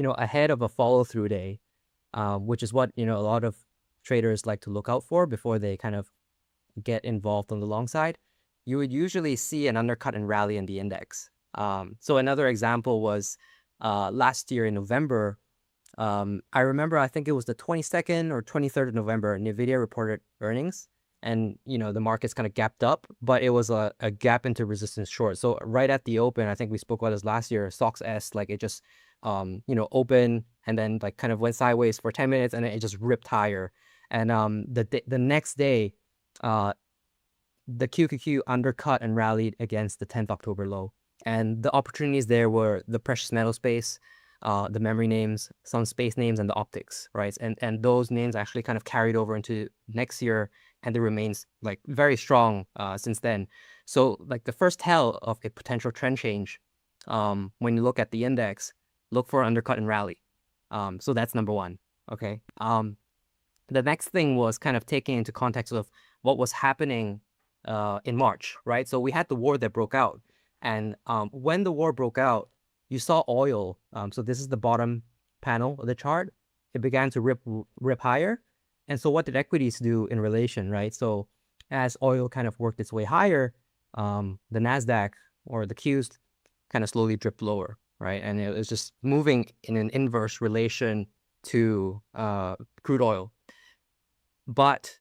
ahead of a follow-through day, which is what, a lot of traders like to look out for before they kind of get involved on the long side, you would usually see an undercut and rally in the index. So another example was last year in November. I remember, I think it was the 22nd or 23rd of November, NVIDIA reported earnings, and the markets kind of gapped up, but it was a gap into resistance short. So right at the open, I think we spoke about this last year, SOX S, like it just open and then like kind of went sideways for 10 minutes and then it just ripped higher. And the next day, the QQQ undercut and rallied against the 10th October low. And the opportunities there were the precious metal space, the memory names, some space names, and the optics, right? And those names actually kind of carried over into next year, and it remains like very strong since then. So like the first tell of a potential trend change, when you look at the index, look for undercut and rally. So that's number one. Okay. The next thing was kind of taking into context of what was happening in March, right? So we had the war that broke out, and when the war broke out, you saw oil. So this is the bottom panel of the chart. It began to rip higher, and so what did equities do in relation, right? So as oil kind of worked its way higher, the Nasdaq or the Qs kind of slowly dripped lower, right? And it was just moving in an inverse relation to crude oil. But